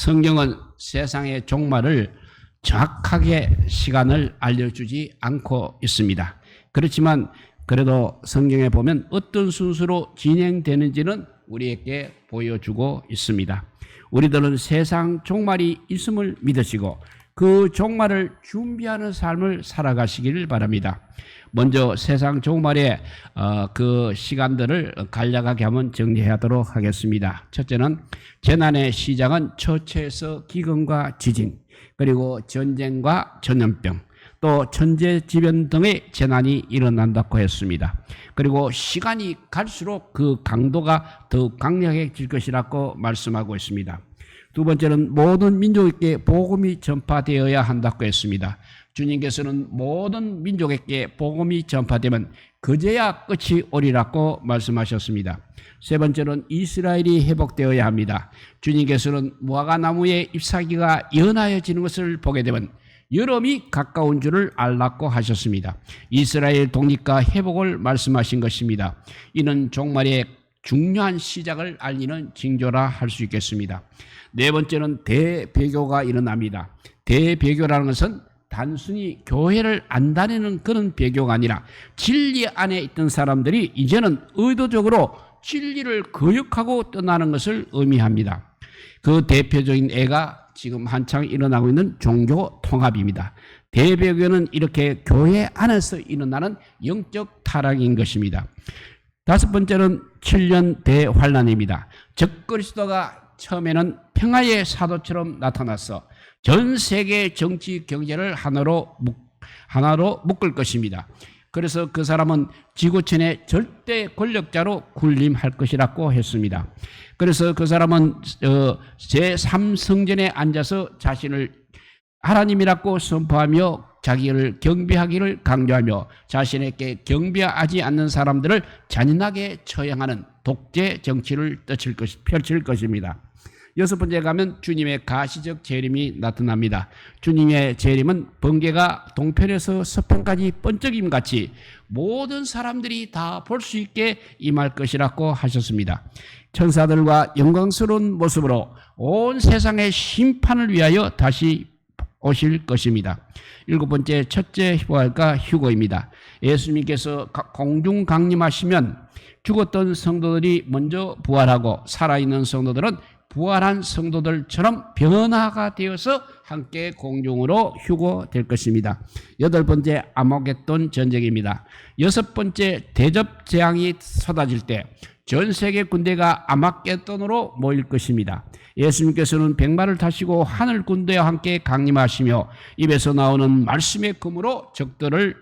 성경은 세상의 종말을 정확하게 시간을 알려주지 않고 있습니다. 그렇지만 그래도 성경에 보면 어떤 순서로 진행되는지는 우리에게 보여주고 있습니다. 우리들은 세상 종말이 있음을 믿으시고 그 종말을 준비하는 삶을 살아가시기를 바랍니다. 먼저 세상 종말의 그 시간들을 간략하게 한번 정리하도록 하겠습니다. 첫째는 재난의 시작은 처처에서 기근과 지진, 그리고 전쟁과 전염병, 또 천재지변 등의 재난이 일어난다고 했습니다. 그리고 시간이 갈수록 그 강도가 더욱 강력해질 것이라고 말씀하고 있습니다. 두 번째는 모든 민족에게 복음이 전파되어야 한다고 했습니다. 주님께서는 모든 민족에게 복음이 전파되면 그제야 끝이 오리라고 말씀하셨습니다. 세 번째는 이스라엘이 회복되어야 합니다. 주님께서는 무화과나무의 잎사귀가 연하여지는 것을 보게 되면 여름이 가까운 줄을 알라고 하셨습니다. 이스라엘 독립과 회복을 말씀하신 것입니다. 이는 종말의 중요한 시작을 알리는 징조라 할 수 있겠습니다. 네 번째는 대배교가 일어납니다. 대배교라는 것은 단순히 교회를 안 다니는 그런 배교가 아니라 진리 안에 있던 사람들이 이제는 의도적으로 진리를 거역하고 떠나는 것을 의미합니다. 그 대표적인 예가 지금 한창 일어나고 있는 종교 통합입니다. 대배교는 이렇게 교회 안에서 일어나는 영적 타락인 것입니다. 다섯 번째는 7년 대환란입니다. 적그리스도가 처음에는 평화의 사도처럼 나타나서 전 세계 정치 경제를 하나로 묶을 것입니다. 그래서 그 사람은 지구촌의 절대 권력자로 군림할 것이라고 했습니다. 그래서 그 사람은 제3성전에 앉아서 자신을 하나님이라고 선포하며 자기를 경배하기를 강조하며 자신에게 경배하지 않는 사람들을 잔인하게 처형하는 독재 정치를 펼칠 것입니다. 여섯 번째 가면 주님의 가시적 재림이 나타납니다. 주님의 재림은 번개가 동편에서 서편까지 번쩍임 같이 모든 사람들이 다 볼 수 있게 임할 것이라고 하셨습니다. 천사들과 영광스러운 모습으로 온 세상의 심판을 위하여 다시 오실 것입니다. 일곱 번째, 첫째 부활과 휴거입니다. 예수님께서 공중 강림하시면 죽었던 성도들이 먼저 부활하고 살아있는 성도들은 부활한 성도들처럼 변화가 되어서 함께 공중으로 휴거될 것입니다. 여덟 번째, 아마겟돈 전쟁입니다. 여섯 번째, 대접 재앙이 쏟아질 때 전 세계 군대가 아마겟돈으로 모일 것입니다. 예수님께서는 백마를 타시고 하늘 군대와 함께 강림하시며 입에서 나오는 말씀의 금으로 적들을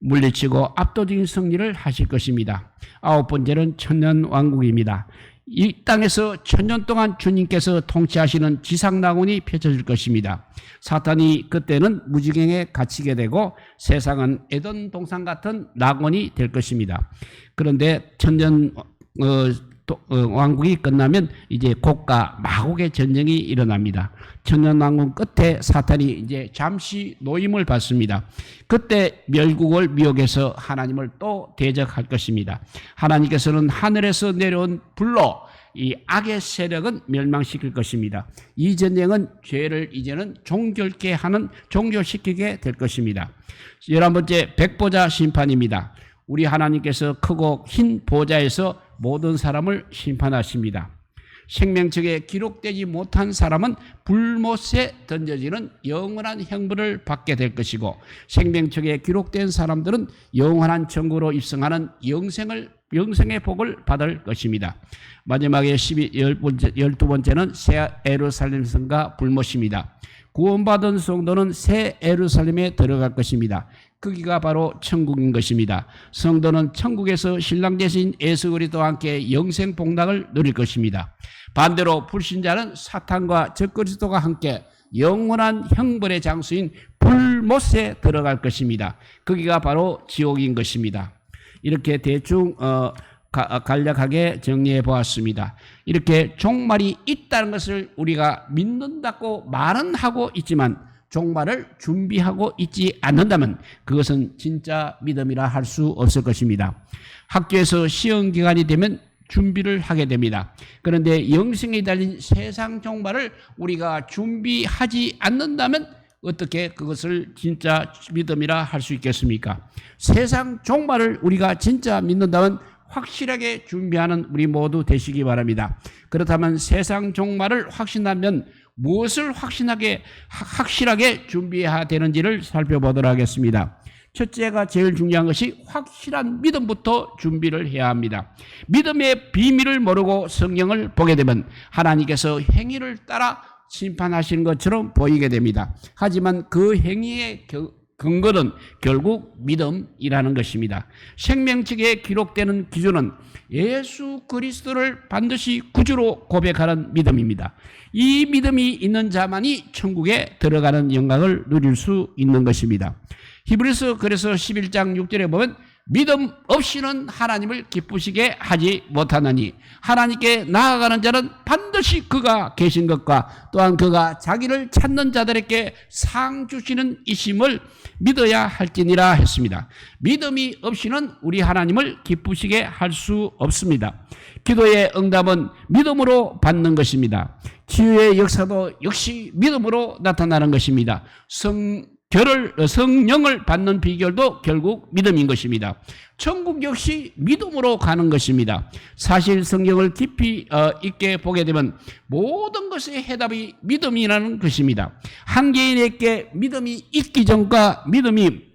물리치고 압도적인 승리를 하실 것입니다. 아홉 번째는 천년왕국입니다. 이 땅에서 천년 동안 주님께서 통치하시는 지상낙원이 펼쳐질 것입니다. 사탄이 그때는 무지경에 갇히게 되고 세상은 에덴 동산 같은 낙원이 될 것입니다. 그런데 천년 왕국이 끝나면 이제 곡과 마곡의 전쟁이 일어납니다. 천년왕국 끝에 사탄이 이제 잠시 노임을 받습니다. 그때 멸국을 미혹해서 하나님을 또 대적할 것입니다. 하나님께서는 하늘에서 내려온 불로 이 악의 세력은 멸망시킬 것입니다. 이 전쟁은 죄를 이제는 종결시키게 될 것입니다. 11번째, 백보자 심판입니다. 우리 하나님께서 크고 흰 보좌에서 모든 사람을 심판하십니다. 생명책에 기록되지 못한 사람은 불못에 던져지는 영원한 형벌을 받게 될 것이고 생명책에 기록된 사람들은 영원한 천국으로 입성하는 영생의 복을 받을 것입니다. 마지막에 12번째는 새 예루살렘 성과 불못입니다. 구원받은 성도는 새 예루살렘에 들어갈 것입니다. 거기가 바로 천국인 것입니다. 성도는 천국에서 신랑 대신 예수 그리스도와 함께 영생 복락을 누릴 것입니다. 반대로 불신자는 사탄과 적그리스도가 함께 영원한 형벌의 장소인 불못에 들어갈 것입니다. 거기가 바로 지옥인 것입니다. 이렇게 대충 간략하게 정리해 보았습니다. 이렇게 종말이 있다는 것을 우리가 믿는다고 말은 하고 있지만 종말을 준비하고 있지 않는다면 그것은 진짜 믿음이라 할 수 없을 것입니다. 학교에서 시험 기간이 되면 준비를 하게 됩니다. 그런데 영생에 달린 세상 종말을 우리가 준비하지 않는다면 어떻게 그것을 진짜 믿음이라 할 수 있겠습니까? 세상 종말을 우리가 진짜 믿는다면 확실하게 준비하는 우리 모두 되시기 바랍니다. 그렇다면 세상 종말을 확신하면 무엇을 확실하게 준비해야 되는지를 살펴보도록 하겠습니다. 첫째가 제일 중요한 것이 확실한 믿음부터 준비를 해야 합니다. 믿음의 비밀을 모르고 성경을 보게 되면 하나님께서 행위를 따라 심판하시는 것처럼 보이게 됩니다. 하지만 그 행위의 근거는 결국 믿음이라는 것입니다. 생명책에 기록되는 기준은 예수 그리스도를 반드시 구주로 고백하는 믿음입니다. 이 믿음이 있는 자만이 천국에 들어가는 영광을 누릴 수 있는 것입니다. 히브리서 그래서 11장 6절에 보면 믿음 없이는 하나님을 기쁘시게 하지 못하느니 하나님께 나아가는 자는 반드시 그가 계신 것과 또한 그가 자기를 찾는 자들에게 상 주시는 이심을 믿어야 할지니라 했습니다. 믿음이 없이는 우리 하나님을 기쁘시게 할 수 없습니다. 기도의 응답은 믿음으로 받는 것입니다. 치유의 역사도 역시 믿음으로 나타나는 것입니다. 성령을 받는 비결도 결국 믿음인 것입니다. 천국 역시 믿음으로 가는 것입니다. 사실 성경을 깊이 있게 보게 되면 모든 것의 해답이 믿음이라는 것입니다. 한 개인에게 믿음이 있기 전과 믿음이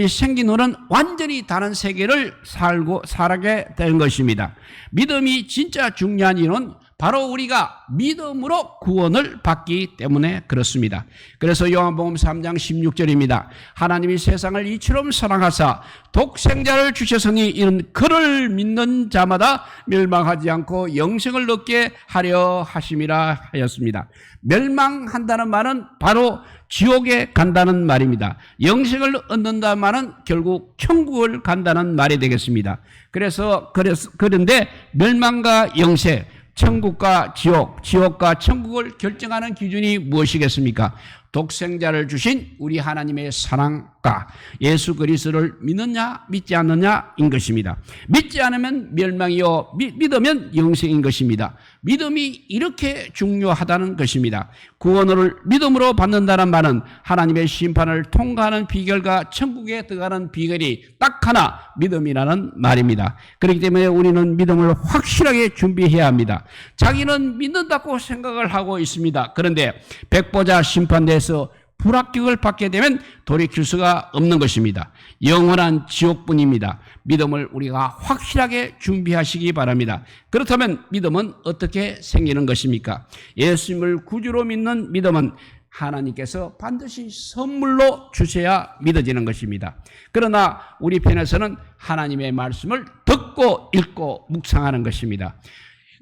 생긴 후는 완전히 다른 세계를 살게 되는 것입니다. 믿음이 진짜 중요한 이유는 바로 우리가 믿음으로 구원을 받기 때문에 그렇습니다. 그래서 요한복음 3장 16절입니다. 하나님이 세상을 이처럼 사랑하사 독생자를 주셨으니 이는 그를 믿는 자마다 멸망하지 않고 영생을 얻게 하려 하심이라 하였습니다. 멸망한다는 말은 바로 지옥에 간다는 말입니다. 영생을 얻는다는 말은 결국 천국을 간다는 말이 되겠습니다. 그런데 멸망과 영생, 천국과 지옥과 천국을 결정하는 기준이 무엇이겠습니까? 독생자를 주신 우리 하나님의 사랑과 예수 그리스도를 믿느냐 믿지 않느냐인 것입니다. 믿지 않으면 멸망이요 믿으면 영생인 것입니다. 믿음이 이렇게 중요하다는 것입니다. 구원을 믿음으로 받는다는 말은 하나님의 심판을 통과하는 비결과 천국에 들어가는 비결이 딱 하나 믿음이라는 말입니다. 그렇기 때문에 우리는 믿음을 확실하게 준비해야 합니다. 자기는 믿는다고 생각을 하고 있습니다. 그런데 백보자 심판대에서 불합격을 받게 되면 돌이킬 수가 없는 것입니다. 영원한 지옥뿐입니다. 믿음을 우리가 확실하게 준비하시기 바랍니다. 그렇다면 믿음은 어떻게 생기는 것입니까? 예수님을 구주로 믿는 믿음은 하나님께서 반드시 선물로 주셔야 믿어지는 것입니다. 그러나 우리 편에서는 하나님의 말씀을 듣고 읽고 묵상하는 것입니다.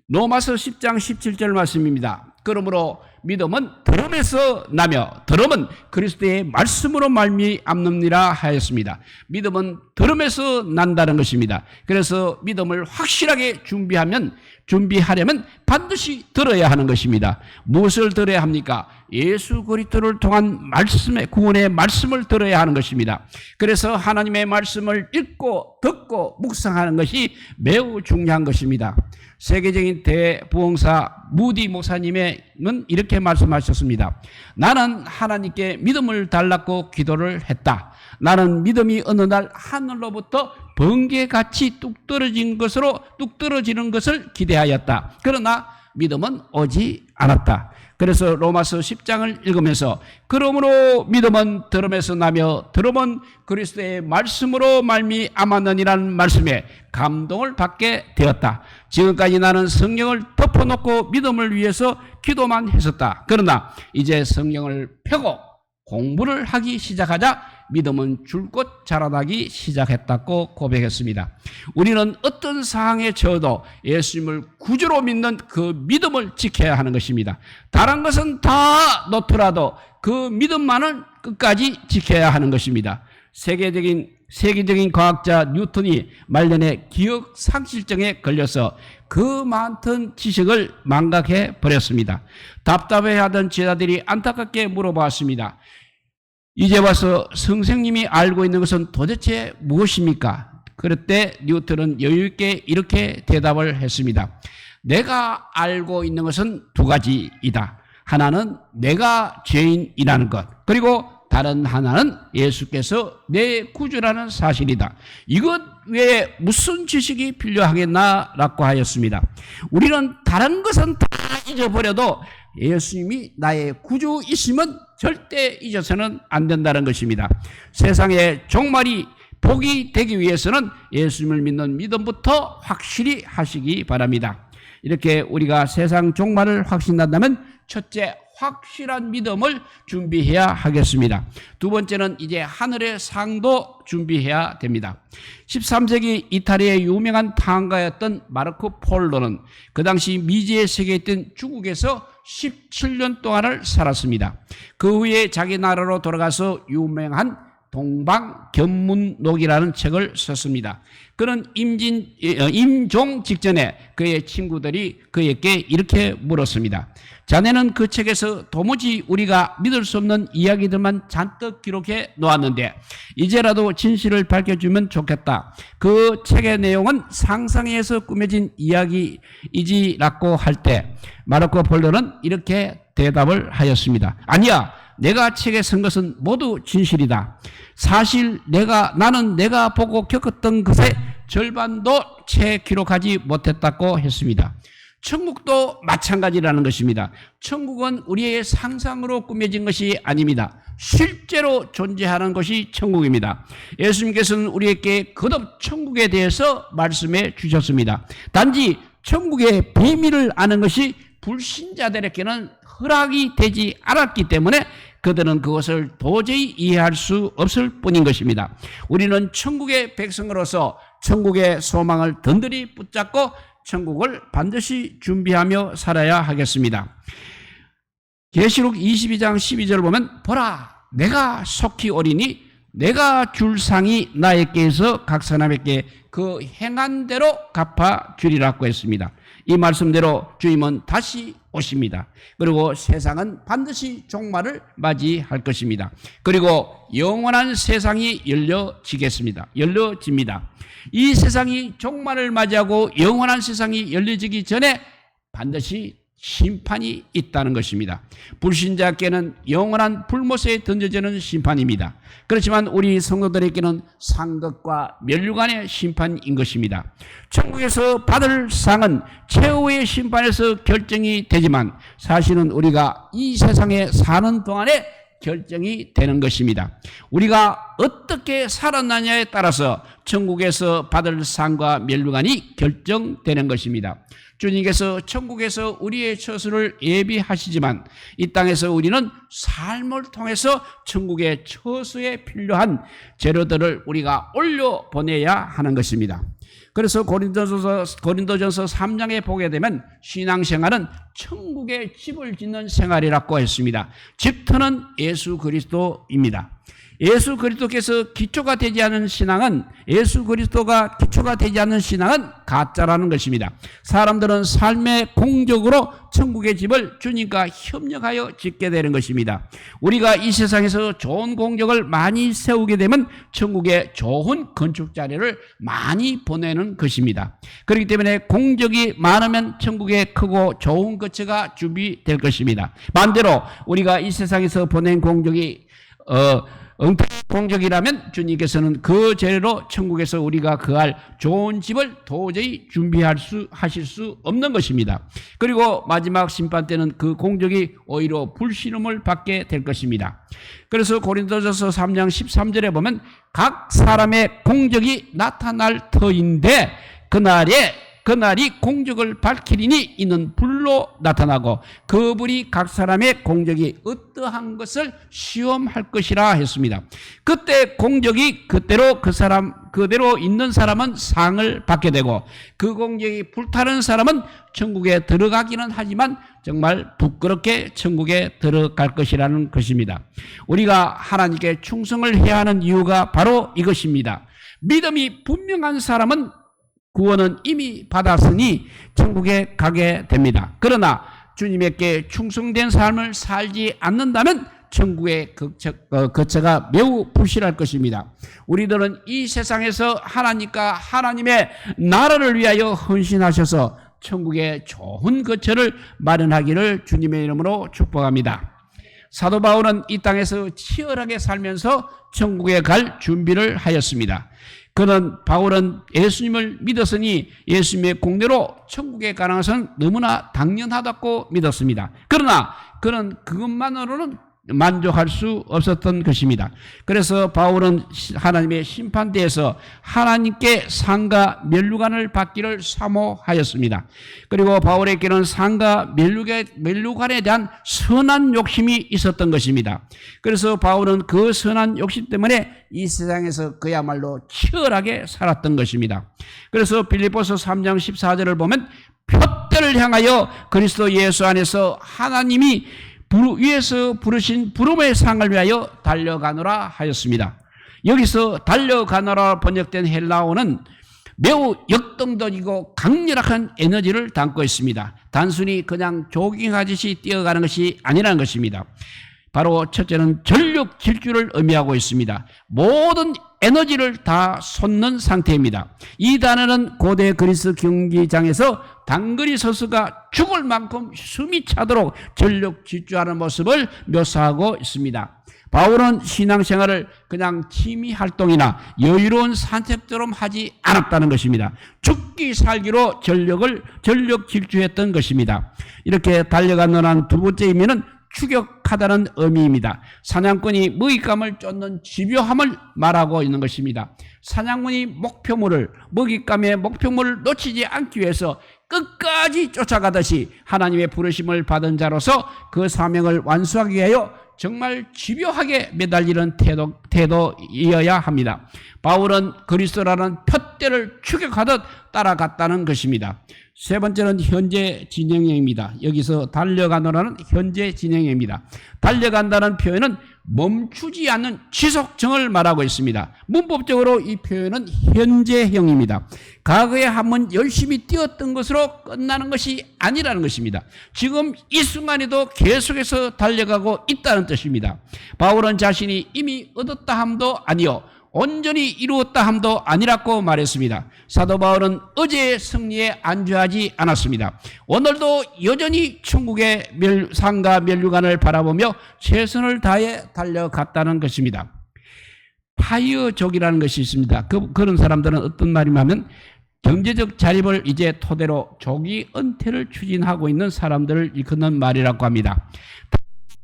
로마서 10장 17절 말씀입니다. 그러므로 믿음은 들음에서 나며 들음은 그리스도의 말씀으로 말미암느니라 하였습니다. 믿음은 들음에서 난다는 것입니다. 그래서 믿음을 확실하게 준비하려면 반드시 들어야 하는 것입니다. 무엇을 들어야 합니까? 예수 그리스도를 통한 구원의 말씀을 들어야 하는 것입니다. 그래서 하나님의 말씀을 읽고 듣고 묵상하는 것이 매우 중요한 것입니다. 세계적인 대부흥사 무디 목사님은 이렇게 말씀하셨습니다. 나는 하나님께 믿음을 달라고 기도를 했다. 나는 믿음이 어느 날 하늘로부터 번개같이 뚝 떨어지는 것을 기대하였다. 그러나 믿음은 오지 않았다. 그래서 로마서 10장을 읽으면서 그러므로 믿음은 들음에서 나며 들음은 그리스도의 말씀으로 말미암았느니라는 말씀에 감동을 받게 되었다. 지금까지 나는 성경을 덮어놓고 믿음을 위해서 기도만 했었다. 그러나 이제 성경을 펴고 공부를 하기 시작하자 믿음은 줄곧 자라나기 시작했다고 고백했습니다. 우리는 어떤 상황에 처해도 예수님을 구주로 믿는 그 믿음을 지켜야 하는 것입니다. 다른 것은 다 놓더라도 그 믿음만은 끝까지 지켜야 하는 것입니다. 세계적인 과학자 뉴턴이 말년에 기억 상실증에 걸려서 그 많던 지식을 망각해 버렸습니다. 답답해하던 제자들이 안타깝게 물어봤습니다. 이제 와서 선생님이 알고 있는 것은 도대체 무엇입니까? 그럴 때 뉴턴은 여유있게 이렇게 대답을 했습니다. 내가 알고 있는 것은 두 가지이다. 하나는 내가 죄인이라는 것, 그리고 다른 하나는 예수께서 내 구주라는 사실이다. 이것 외에 무슨 지식이 필요하겠나라고 하였습니다. 우리는 다른 것은 다 잊어버려도 예수님이 나의 구주이심은 절대 잊어서는 안 된다는 것입니다. 세상의 종말이 복이 되기 위해서는 예수님을 믿는 믿음부터 확실히 하시기 바랍니다. 이렇게 우리가 세상 종말을 확신한다면 첫째, 확실한 믿음을 준비해야 하겠습니다. 두 번째는 이제 하늘의 상도 준비해야 됩니다. 13세기 이탈리아의 유명한 탕가였던 마르코 폴로는 그 당시 미지의 세계에 있던 중국에서 17년 동안을 살았습니다. 그 후에 자기 나라로 돌아가서 유명한 동방견문록이라는 책을 썼습니다. 그는 임종 직전에 그의 친구들이 그에게 이렇게 물었습니다. 자네는 그 책에서 도무지 우리가 믿을 수 없는 이야기들만 잔뜩 기록해 놓았는데 이제라도 진실을 밝혀주면 좋겠다. 그 책의 내용은 상상에서 꾸며진 이야기이지라고 할 때 마르코 폴로는 이렇게 대답을 하였습니다. 아니야, 내가 책에 쓴 것은 모두 진실이다. 사실 나는 내가 보고 겪었던 것의 절반도 채 기록하지 못했다고 했습니다. 천국도 마찬가지라는 것입니다. 천국은 우리의 상상으로 꾸며진 것이 아닙니다. 실제로 존재하는 것이 천국입니다. 예수님께서는 우리에게 거듭 천국에 대해서 말씀해 주셨습니다. 단지 천국의 비밀을 아는 것이 불신자들에게는 허락이 되지 않았기 때문에 그들은 그것을 도저히 이해할 수 없을 뿐인 것입니다. 우리는 천국의 백성으로서 천국의 소망을 든든히 붙잡고 천국을 반드시 준비하며 살아야 하겠습니다. 계시록 22장 12절을 보면 보라, 내가 속히 오리니 내가 줄 상이 나에게서 각 사람에게 그 행한 대로 갚아주리라고 했습니다. 이 말씀대로 주님은 다시 오십니다. 그리고 세상은 반드시 종말을 맞이할 것입니다. 그리고 영원한 세상이 열려집니다. 이 세상이 종말을 맞이하고 영원한 세상이 열려지기 전에 반드시 심판이 있다는 것입니다. 불신자께는 영원한 불못에 던져지는 심판입니다. 그렇지만 우리 성도들에게는 상급과 멸류관의 심판인 것입니다. 천국에서 받을 상은 최후의 심판에서 결정이 되지만 사실은 우리가 이 세상에 사는 동안에 결정이 되는 것입니다. 우리가 어떻게 살았느냐에 따라서 천국에서 받을 상과 멸류관이 결정되는 것입니다. 주님께서 천국에서 우리의 처소를 예비하시지만 이 땅에서 우리는 삶을 통해서 천국의 처소에 필요한 재료들을 우리가 올려보내야 하는 것입니다. 그래서 고린도전서 3장에 보게 되면 신앙생활은 천국의 집을 짓는 생활이라고 했습니다. 집터는 예수 그리스도입니다. 예수 그리스도께서 기초가 되지 않은 신앙은 가짜라는 것입니다. 사람들은 삶의 공적으로 천국의 집을 주님과 협력하여 짓게 되는 것입니다. 우리가 이 세상에서 좋은 공적을 많이 세우게 되면 천국에 좋은 건축 자료를 많이 보내는 것입니다. 그렇기 때문에 공적이 많으면 천국에 크고 좋은 거처가 준비될 것입니다. 반대로 우리가 이 세상에서 보낸 공적이 엉뚱한 공적이라면 주님께서는 그 재료로 천국에서 우리가 거할 좋은 집을 도저히 하실 수 없는 것입니다. 그리고 마지막 심판 때는 그 공적이 오히려 불신음을 받게 될 것입니다. 그래서 고린도전서 3장 13절에 보면 각 사람의 공적이 나타날 터인데 그날이 공적을 밝히리니 이는 불로 나타나고 그 불이 각 사람의 공적이 어떠한 것을 시험할 것이라 했습니다. 그때 공적이 그대로 있는 사람은 상을 받게 되고 그 공적이 불타는 사람은 천국에 들어가기는 하지만 정말 부끄럽게 천국에 들어갈 것이라는 것입니다. 우리가 하나님께 충성을 해야 하는 이유가 바로 이것입니다. 믿음이 분명한 사람은 구원은 이미 받았으니 천국에 가게 됩니다. 그러나 주님께 충성된 삶을 살지 않는다면 천국의 거처가 매우 불실할 것입니다. 우리들은 이 세상에서 하나님과 하나님의 나라를 위하여 헌신하셔서 천국의 좋은 거처를 마련하기를 주님의 이름으로 축복합니다. 사도 바울은 이 땅에서 치열하게 살면서 천국에 갈 준비를 하였습니다. 바울은 예수님을 믿었으니 예수님의 공로로 천국에 가는 것은 너무나 당연하다고 믿었습니다. 그러나 그는 그것만으로는 만족할 수 없었던 것입니다. 그래서 바울은 하나님의 심판대에서 하나님께 상과 면류관을 받기를 사모하였습니다. 그리고 바울에게는 상과 면류관에 대한 선한 욕심이 있었던 것입니다. 그래서 바울은 그 선한 욕심 때문에 이 세상에서 그야말로 치열하게 살았던 것입니다. 그래서 빌립보서 3장 14절을 보면 표대를 향하여 그리스도 예수 안에서 하나님이 위에서 부르신 부름의 상을 위하여 달려가노라 하였습니다. 여기서 달려가노라 번역된 헬라어는 매우 역동적이고 강렬한 에너지를 담고 있습니다. 단순히 그냥 조깅하듯이 뛰어가는 것이 아니라는 것입니다. 바로 첫째는 전력 질주를 의미하고 있습니다. 모든 에너지를 다 쏟는 상태입니다. 이 단어는 고대 그리스 경기장에서 단거리 선수가 죽을 만큼 숨이 차도록 전력 질주하는 모습을 묘사하고 있습니다. 바울은 신앙생활을 그냥 취미 활동이나 여유로운 산책처럼 하지 않았다는 것입니다. 죽기 살기로 전력 질주했던 것입니다. 이렇게 달려가는 두 번째 의미는 추격하다는 의미입니다. 사냥꾼이 먹잇감을 쫓는 집요함을 말하고 있는 것입니다. 사냥꾼이 먹잇감의 목표물을 놓치지 않기 위해서 끝까지 쫓아가듯이 하나님의 부르심을 받은 자로서 그 사명을 완수하기 위하여 정말 집요하게 매달리는 태도이어야 합니다. 바울은 그리스도라는 푯대를 추격하듯 따라갔다는 것입니다. 세 번째는 현재 진행형입니다. 여기서 달려가노라는 현재 진행형입니다. 달려간다는 표현은 멈추지 않는 지속정을 말하고 있습니다. 문법적으로 이 표현은 현재형입니다. 과거에 한번 열심히 뛰었던 것으로 끝나는 것이 아니라는 것입니다. 지금 이 순간에도 계속해서 달려가고 있다는 뜻입니다. 바울은 자신이 이미 얻었다 함도 아니요 온전히 이루었다 함도 아니라고 말했습니다. 사도 바울은 어제의 승리에 안주하지 않았습니다. 오늘도 여전히 천국의 상과 면류관을 바라보며 최선을 다해 달려갔다는 것입니다. 파이어족이라는 것이 있습니다. 그런 사람들은 어떤 말이냐면 경제적 자립을 이제 토대로 조기 은퇴를 추진하고 있는 사람들을 일컫는 말이라고 합니다.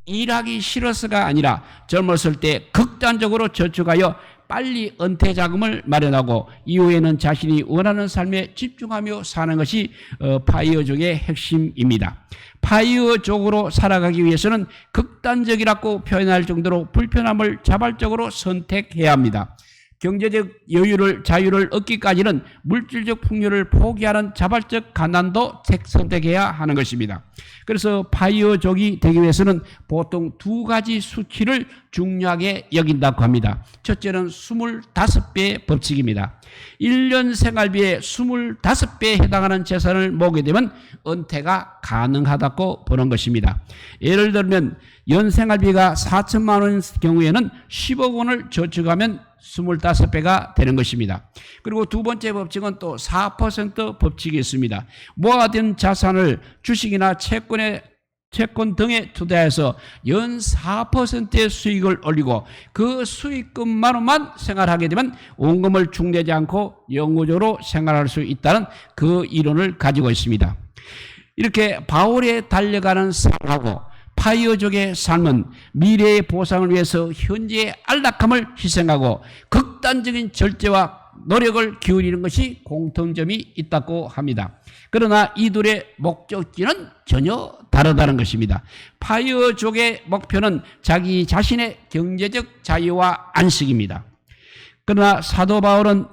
일하기 싫어서가 아니라 젊었을 때 극단적으로 저축하여 빨리 은퇴 자금을 마련하고 이후에는 자신이 원하는 삶에 집중하며 사는 것이 파이어족의 핵심입니다. 파이어족으로 살아가기 위해서는 극단적이라고 표현할 정도로 불편함을 자발적으로 선택해야 합니다. 경제적 자유를 얻기까지는 물질적 풍요를 포기하는 자발적 가난도 선택해야 하는 것입니다. 그래서 파이어족이 되기 위해서는 보통 두 가지 수치를 중요하게 여긴다고 합니다. 첫째는 25배의 법칙입니다. 1년 생활비의 25배에 해당하는 재산을 모으게 되면 은퇴가 가능하다고 보는 것입니다. 예를 들면 연 생활비가 4천만 원인 경우에는 10억 원을 저축하면 25배가 되는 것입니다. 그리고 두 번째 법칙은 또 4% 법칙이 있습니다. 모아둔 자산을 주식이나 채권 등에 투자해서 연 4%의 수익을 올리고 그 수익금만으로만 생활하게 되면 원금을 축내지 않고 영구적으로 생활할 수 있다는 그 이론을 가지고 있습니다. 이렇게 바울에 달려가는 삶하고 파이어족의 삶은 미래의 보상을 위해서 현재의 안락함을 희생하고 극단적인 절제와 노력을 기울이는 것이 공통점이 있다고 합니다. 그러나 이들의 목적지는 전혀 다르다는 것입니다. 파이어족의 목표는 자기 자신의 경제적 자유와 안식입니다. 그러나 사도 바울은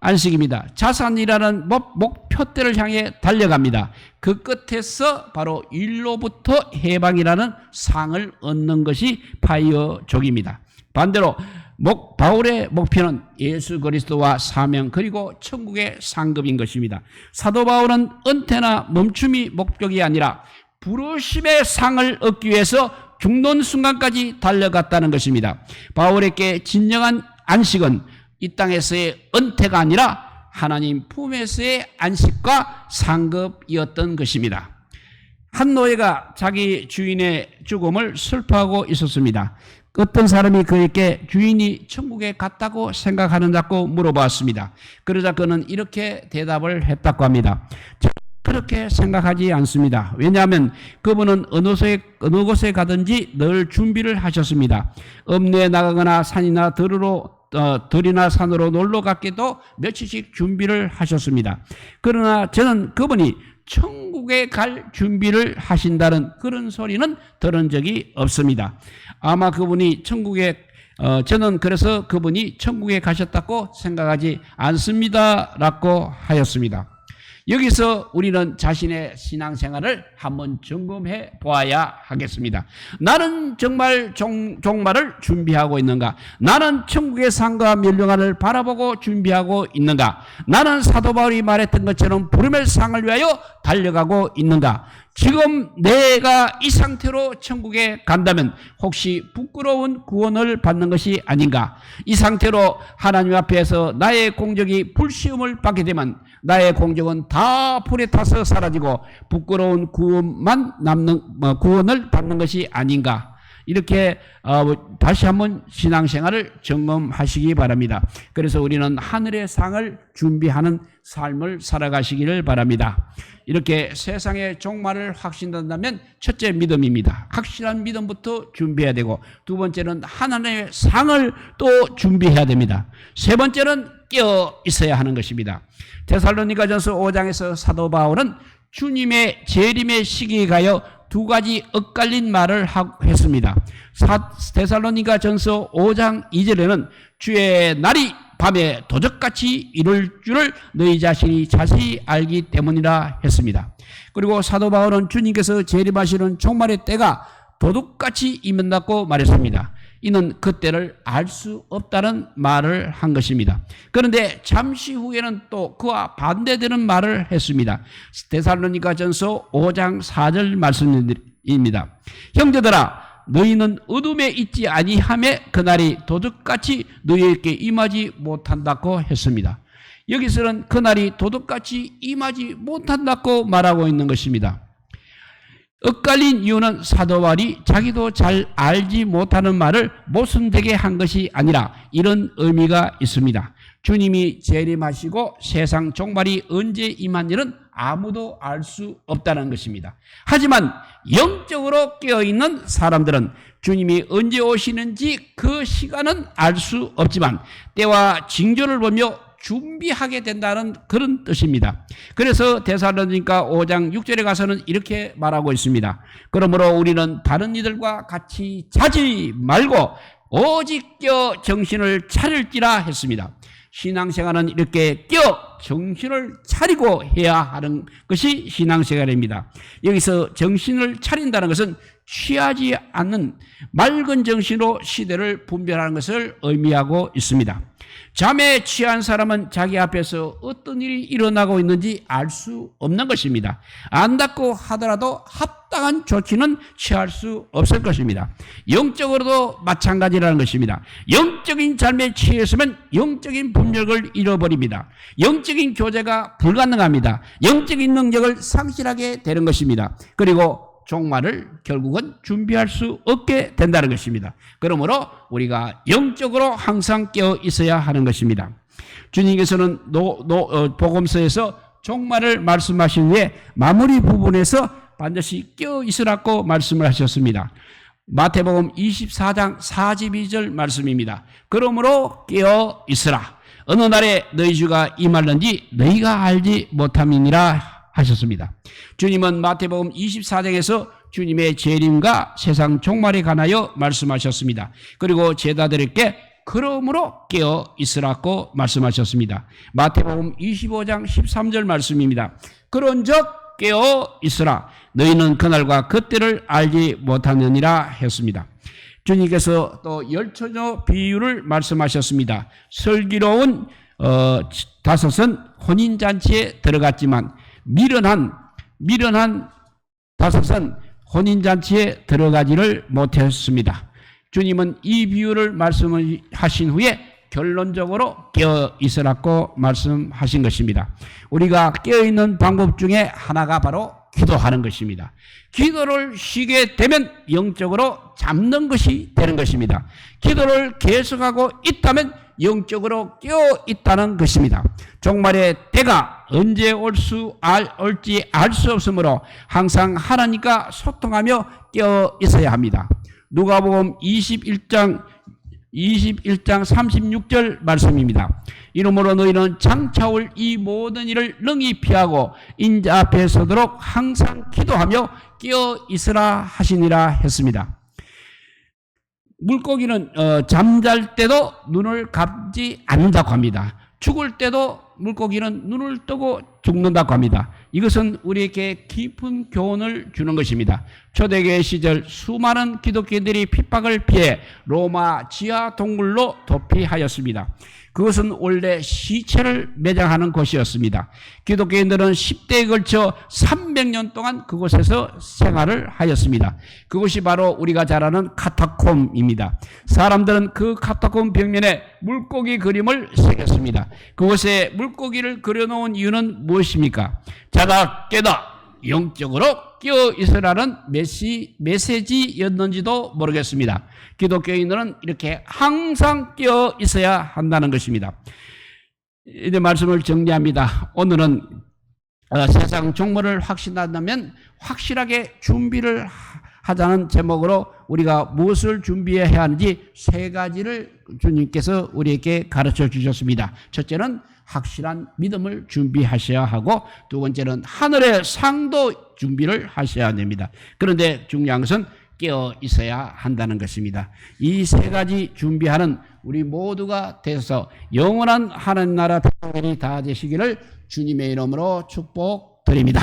안식입니다. 자산이라는 목표대를 향해 달려갑니다. 그 끝에서 바로 일로부터 해방이라는 상을 얻는 것이 파이어족입니다. 반대로 바울의 목표는 예수 그리스도와 사명 그리고 천국의 상급인 것입니다. 사도 바울은 은퇴나 멈춤이 목적이 아니라 부르심의 상을 얻기 위해서 죽는 순간까지 달려갔다는 것입니다. 바울에게 진정한 안식은 이 땅에서의 은퇴가 아니라 하나님 품에서의 안식과 상급이었던 것입니다. 한 노예가 자기 주인의 죽음을 슬퍼하고 있었습니다. 어떤 사람이 그에게 주인이 천국에 갔다고 생각하느냐고 물어봤습니다. 그러자 그는 이렇게 대답을 했다고 합니다. 그렇게 생각하지 않습니다. 왜냐하면 그분은 어느 곳에 가든지 늘 준비를 하셨습니다. 읍내에 나가거나 산이나 들이나 산으로 놀러 갔기도 며칠씩 준비를 하셨습니다. 그러나 저는 그분이 천국에 갈 준비를 하신다는 그런 소리는 들은 적이 없습니다. 아마 그분이 저는 그래서 그분이 천국에 가셨다고 생각하지 않습니다. 라고 하였습니다. 여기서 우리는 자신의 신앙생활을 한번 점검해 보아야 하겠습니다. 나는 정말 종말을 준비하고 있는가? 나는 천국의 상과 멸망을 바라보고 준비하고 있는가? 나는 사도 바울이 말했던 것처럼 부름의 상을 위하여 달려가고 있는가? 지금 내가 이 상태로 천국에 간다면 혹시 부끄러운 구원을 받는 것이 아닌가? 이 상태로 하나님 앞에서 나의 공적이 불시험을 받게 되면 나의 공적은 다 불에 타서 사라지고 부끄러운 구원만 구원을 받는 것이 아닌가? 이렇게 다시 한번 신앙생활을 점검하시기 바랍니다. 그래서 우리는 하늘의 상을 준비하는 삶을 살아가시기를 바랍니다. 이렇게 세상의 종말을 확신한다면 첫째 믿음입니다. 확실한 믿음부터 준비해야 되고, 두 번째는 하나님의 상을 또 준비해야 됩니다. 세 번째는 깨어 있어야 하는 것입니다. 데살로니가전서 5장에서 사도 바울은 주님의 재림의 시기에 가여 두 가지 엇갈린 말을 했습니다. 데살로니가전서 5장 2절에는 주의 날이 밤에 도적같이 이룰 줄을 너희 자신이 자세히 알기 때문이라 했습니다. 그리고 사도 바울은 주님께서 재림하시는 종말의 때가 도둑같이 임한다고 말했습니다. 이는 그때를 알 수 없다는 말을 한 것입니다. 그런데 잠시 후에는 또 그와 반대되는 말을 했습니다. 데살로니가전서 5장 4절 말씀입니다. 형제들아, 너희는 어둠에 있지 아니하매 그날이 도둑같이 너희에게 임하지 못한다고 했습니다. 여기서는 그날이 도둑같이 임하지 못한다고 말하고 있는 것입니다. 엇갈린 이유는 사도 바울이 자기도 잘 알지 못하는 말을 모순되게 한 것이 아니라 이런 의미가 있습니다. 주님이 재림하시고 세상 종말이 언제 임한지는 아무도 알 수 없다는 것입니다. 하지만 영적으로 깨어있는 사람들은 주님이 언제 오시는지 그 시간은 알 수 없지만 때와 징조를 보며 준비하게 된다는 그런 뜻입니다. 그래서 데살로니가 5장 6절에 가서는 이렇게 말하고 있습니다. 그러므로 우리는 다른 이들과 같이 자지 말고 오직 깨어 정신을 차릴지라 했습니다. 신앙생활은 이렇게 깨어 정신을 차리고 해야 하는 것이 신앙생활입니다. 여기서 정신을 차린다는 것은 취하지 않는 맑은 정신으로 시대를 분별하는 것을 의미하고 있습니다. 잠에 취한 사람은 자기 앞에서 어떤 일이 일어나고 있는지 알 수 없는 것입니다. 안다고 하더라도 합당한 조치는 취할 수 없을 것입니다. 영적으로도 마찬가지라는 것입니다. 영적인 잠에 취했으면 영적인 분별을 잃어버립니다. 영적인 교제가 불가능합니다. 영적인 능력을 상실하게 되는 것입니다. 그리고 종말을 결국은 준비할 수 없게 된다는 것입니다. 그러므로 우리가 영적으로 항상 깨어 있어야 하는 것입니다. 주님께서는 복음서에서 종말을 말씀하신 후에 마무리 부분에서 반드시 깨어 있으라고 말씀을 하셨습니다. 마태복음 24장 42절 말씀입니다. 그러므로 깨어 있으라. 어느 날에 너희 주가 임할는지 너희가 알지 못함이니라 하셨습니다. 주님은 마태복음 24장에서 주님의 재림과 세상 종말에 관하여 말씀하셨습니다. 그리고 제자들에게 그러므로 깨어 있으라고 말씀하셨습니다. 마태복음 25장 13절 말씀입니다. 그런즉 깨어 있으라. 너희는 그날과 그때를 알지 못하느니라 했습니다. 주님께서 또 열처녀 비유를 말씀하셨습니다. 슬기로운 다섯은 혼인잔치에 들어갔지만 미련한 다섯은 혼인잔치에 들어가지를 못했습니다. 주님은 이 비유를 말씀하신 후에 결론적으로 깨어 있으라고 말씀하신 것입니다. 우리가 깨어있는 방법 중에 하나가 바로 기도하는 것입니다. 기도를 쉬게 되면 영적으로 잠든 것이 되는 것입니다. 기도를 계속하고 있다면 영적으로 깨어 있다는 것입니다. 종말의 때가 언제 올지 알 수 없으므로 항상 하나님과 소통하며 깨어 있어야 합니다. 누가복음 21장 36절 말씀입니다. 이러므로 너희는 장차올 이 모든 일을 능히 피하고 인자 앞에 서도록 항상 기도하며 깨어 있으라 하시니라 했습니다. 물고기는 잠잘 때도 눈을 감지 않는다고 합니다. 죽을 때도 물고기는 눈을 뜨고 죽는다고 합니다. 이것은 우리에게 깊은 교훈을 주는 것입니다. 초대교회 시절 수많은 기독교인들이 핍박을 피해 로마 지하 동굴로 도피하였습니다. 그것은 원래 시체를 매장하는 곳이었습니다. 기독교인들은 10대에 걸쳐 300년 동안 그곳에서 생활을 하였습니다. 그것이 바로 우리가 잘 아는 카타콤입니다. 사람들은 그 카타콤 벽면에 물고기 그림을 새겼습니다. 그곳에 물고기를 그려놓은 이유는 무엇입니까? 자다 깨다 영적으로 깨어 있으라는 메시지였는지도 모르겠습니다. 기독교인들은 이렇게 항상 깨어 있어야 한다는 것입니다. 이제 말씀을 정리합니다. 오늘은 세상 종말을 확신한다면 확실하게 준비를 하자는 제목으로 우리가 무엇을 준비해야 하는지 세 가지를 주님께서 우리에게 가르쳐 주셨습니다. 첫째는 확실한 믿음을 준비하셔야 하고, 두 번째는 하늘의 상도 준비를 하셔야 됩니다. 그런데 중요한 것은 깨어 있어야 한다는 것입니다. 이 세 가지 준비하는 우리 모두가 되어서 영원한 하나님 나라 백성들이 다 되시기를 주님의 이름으로 축복드립니다.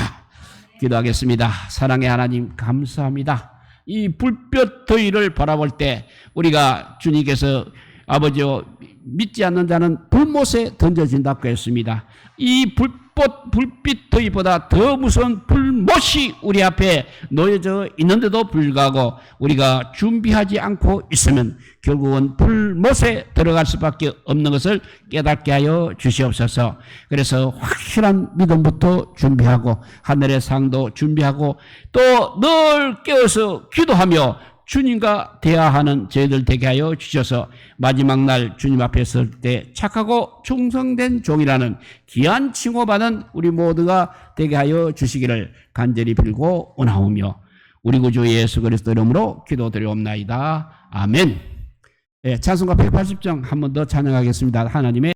기도하겠습니다. 사랑의 하나님 감사합니다. 이 불볕 더위를 바라볼 때 우리가 주님께서 아버지여 믿지 않는 자는 불못에 던져진다고 했습니다. 이 불빛 더위보다 더 무서운 불못이 우리 앞에 놓여져 있는데도 불구하고 우리가 준비하지 않고 있으면 결국은 불못에 들어갈 수밖에 없는 것을 깨닫게 하여 주시옵소서. 그래서 확실한 믿음부터 준비하고 하늘의 상도 준비하고 또 늘 깨어서 기도하며 주님과 대화하는 저희들 되게 하여 주셔서 마지막 날 주님 앞에 설 때 착하고 충성된 종이라는 귀한 칭호받은 우리 모두가 되게 하여 주시기를 간절히 빌고 원하오며 우리 구주 예수 그리스도 이름으로 기도드리옵나이다. 아멘. 네, 찬송가 180장 한 번 더 찬양하겠습니다. 하나님의